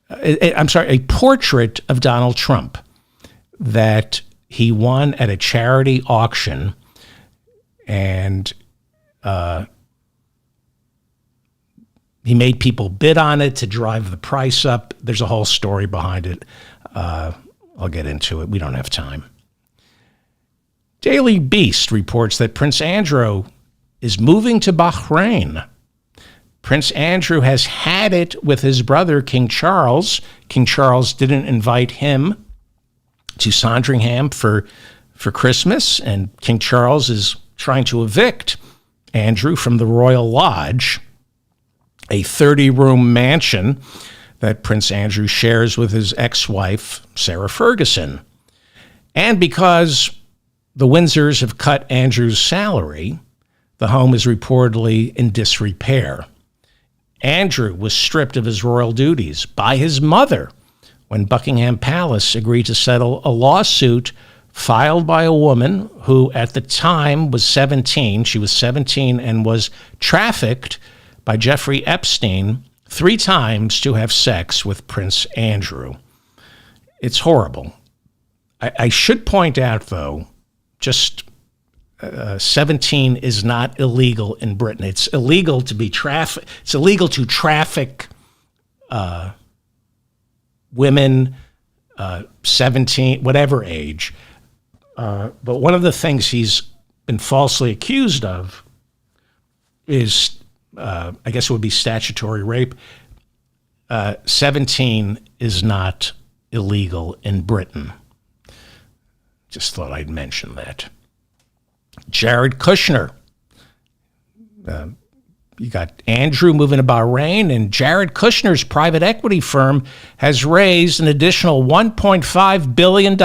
a portrait of Donald Trump that he won at a charity auction, and he made people bid on it to drive the price up. There's a whole story behind it. I'll get into it. We don't have time. Daily Beast reports that Prince Andrew is moving to Bahrain. Prince Andrew has had it with his brother, King Charles. King Charles didn't invite him to Sandringham for Christmas, and King Charles is trying to evict Andrew from the Royal Lodge, a 30-room mansion that Prince Andrew shares with his ex-wife, Sarah Ferguson. And because the Windsors have cut Andrew's salary, the home is reportedly in disrepair. Andrew was stripped of his royal duties by his mother when Buckingham Palace agreed to settle a lawsuit filed by a woman who at the time was 17. She was 17 and was trafficked by Jeffrey Epstein 3 times to have sex with Prince Andrew. It's horrible. I should point out, though, just 17 is not illegal in Britain. It's illegal to be It's illegal to traffic women 17, whatever age. But one of the things he's been falsely accused of is, I guess it would be statutory rape. 17 is not illegal in Britain. Just thought I'd mention that. Jared Kushner. You got Andrew moving to Bahrain, and Jared Kushner's private equity firm has raised an additional $1.5 billion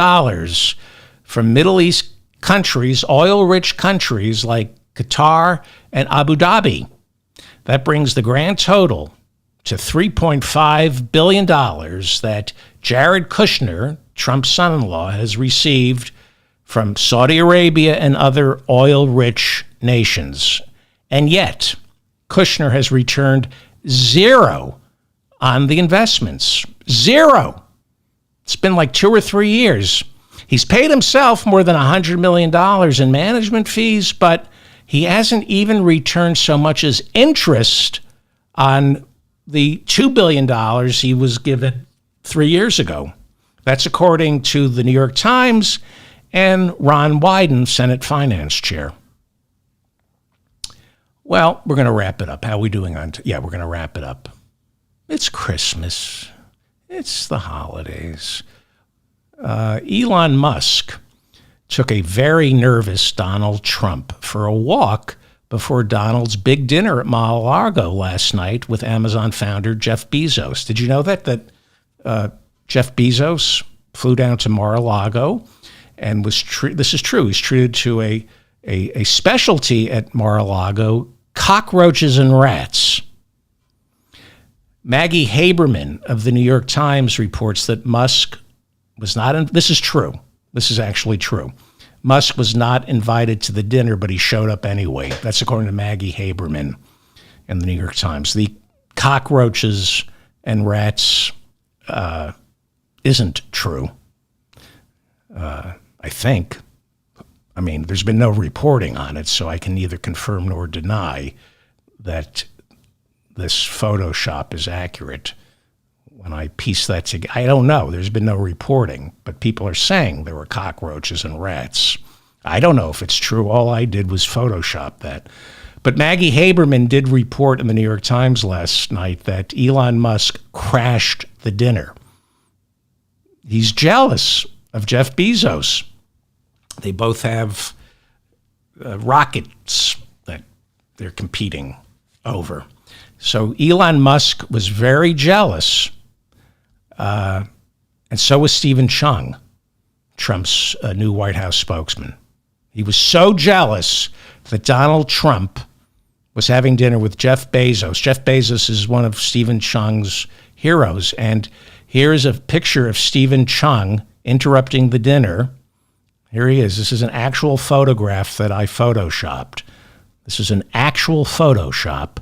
from Middle East countries, oil-rich countries like Qatar and Abu Dhabi. That brings the grand total to $3.5 billion that Jared Kushner, Trump's son-in-law, has received from Saudi Arabia and other oil-rich nations. And yet, Kushner has returned zero on the investments. Zero. It's been like 2 or 3 years. He's paid himself more than $100 million in management fees, but he hasn't even returned so much as interest on the $2 billion he was given 3 years ago. That's according to the New York Times and Ron Wyden, Senate Finance Chair. Well, we're going to wrap it up. How are we doing on? We're going to wrap it up. It's Christmas. It's the holidays. Elon Musk took a very nervous Donald Trump for a walk before Donald's big dinner at Mar-a-Lago last night with Amazon founder Jeff Bezos. Did you know that Jeff Bezos flew down to Mar-a-Lago and was this is true. He's treated to a specialty at Mar-a-Lago: cockroaches and rats. Maggie Haberman of the New York Times reports that Musk was not. This is true. This is actually true. Musk was not invited to the dinner, but he showed up anyway. That's according to Maggie Haberman in the New York Times. The cockroaches and rats isn't true. I think. I mean, there's been no reporting on it, so I can neither confirm nor deny that this Photoshop is accurate. When I piece that together, I don't know. There's been no reporting, but people are saying there were cockroaches and rats. I don't know if it's true. All I did was Photoshop that. But Maggie Haberman did report in the New York Times last night that Elon Musk crashed the dinner. He's jealous of Jeff Bezos. They both have rockets that they're competing over. So Elon Musk was very jealous, and so was Stephen Chung, Trump's new White House spokesman. He was so jealous that Donald Trump was having dinner with Jeff Bezos. Jeff Bezos is one of Stephen Chung's heroes, and here's a picture of Stephen Chung interrupting the dinner. Here he is. This is an actual photograph that I photoshopped. This is an actual Photoshop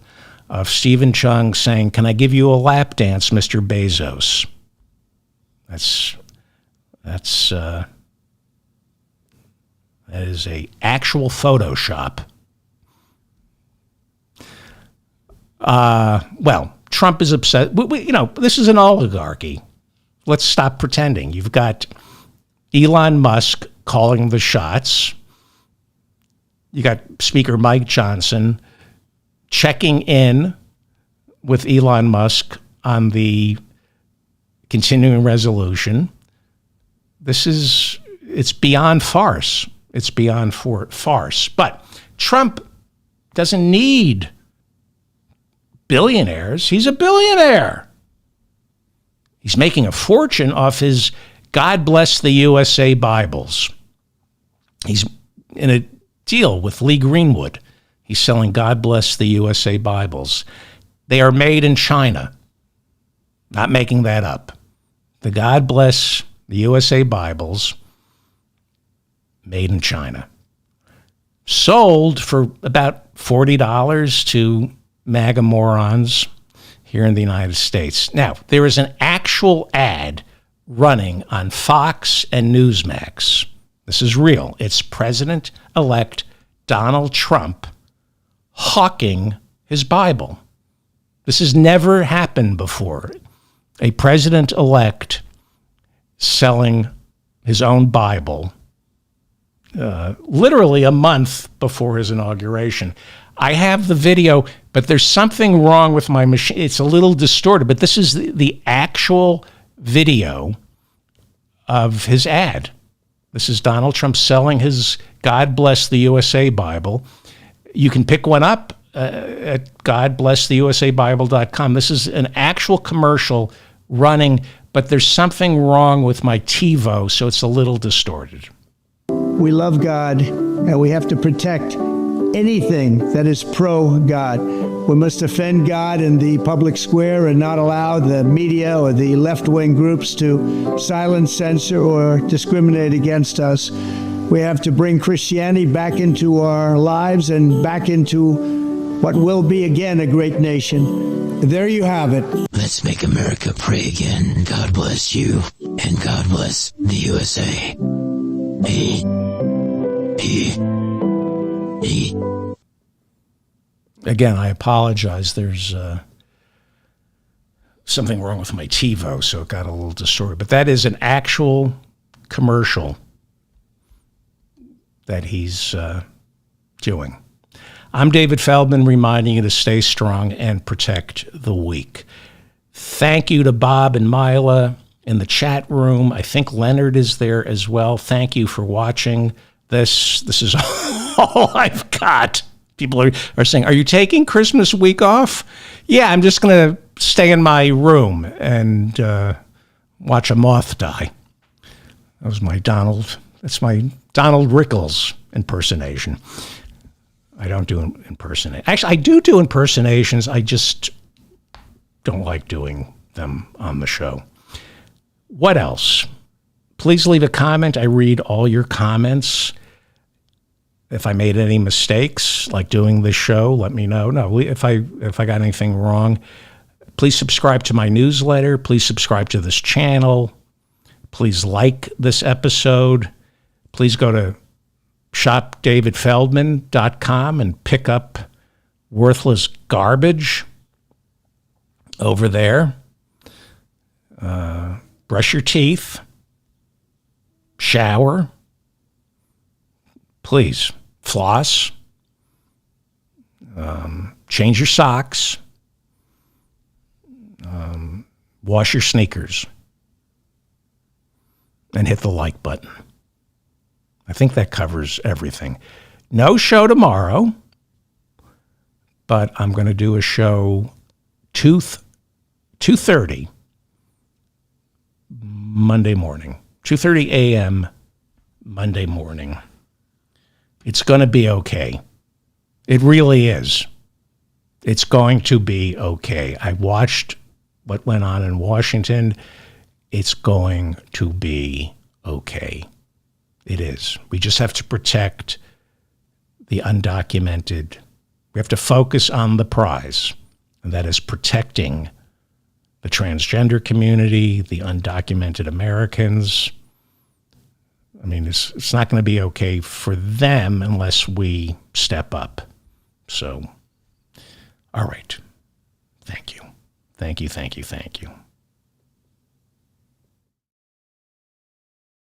of Stephen Chung saying, "Can I give you a lap dance, Mr. Bezos?" That is a actual Photoshop. Well, Trump is upset. This is an oligarchy. Let's stop pretending. You've got Elon Musk calling the shots. You got Speaker Mike Johnson checking in with Elon Musk on the continuing resolution. It's beyond farce. It's beyond farce. But Trump doesn't need billionaires. He's a billionaire. He's making a fortune off his God Bless the USA Bibles. He's in a deal with Lee Greenwood. He's selling God Bless the USA Bibles. They are made in China. Not making that up. The God Bless the USA Bibles, made in China. Sold for about $40 to MAGA morons here in the United States. Now, there is an actual ad running on Fox and Newsmax. This is real. It's President-elect Donald Trump hawking his Bible. This has never happened before. A president-elect selling his own Bible literally a month before his inauguration. I have the video, but there's something wrong with my machine. It's a little distorted, but this is the actual video of his ad. This is Donald Trump selling his God Bless the USA Bible. You can pick one up at godblesstheusabible.com. This is an actual commercial running, but there's something wrong with my TiVo, so it's a little distorted. We love God, and we have to protect anything that is pro-God. We must defend God in the public square and not allow the media or the left-wing groups to silence, censor, or discriminate against us. We have to bring Christianity back into our lives and back into what will be again a great nation. There you have it. Let's make America pray again. God bless you, and God bless the USA. Again, I apologize. There's something wrong with my TiVo, so it got a little distorted. But that is an actual commercial that he's doing. I'm David Feldman, reminding you to stay strong and protect the weak. Thank you to Bob and Mila in the chat room. I think Leonard is there as well. Thank you for watching this. This is all I've got. People are saying, are you taking Christmas week off? Yeah, I'm just going to stay in my room and watch a moth die. That's my Donald Rickles impersonation. I don't do impersonation. Actually, I do impersonations. I just don't like doing them on the show. What else? Please leave a comment. I read all your comments. If I made any mistakes, like doing this show, let me know. No, if I got anything wrong, please subscribe to my newsletter. Please subscribe to this channel. Please like this episode. Please go to shopdavidfeldman.com and pick up worthless garbage over there. Brush your teeth. Shower. Please, floss. Change your socks. Wash your sneakers. And hit the like button. I think that covers everything. No show tomorrow. but I'm going to do a show 2:30 Monday morning, 2:30 a.m. Monday morning. It's going to be okay. It really is. It's going to be okay. I watched what went on in Washington. It's going to be okay. It is. We just have to protect the undocumented. We have to focus on the prize, and that is protecting the transgender community, the undocumented Americans. I mean, it's not going to be okay for them unless we step up. So, all right. Thank you. Thank you, thank you, thank you.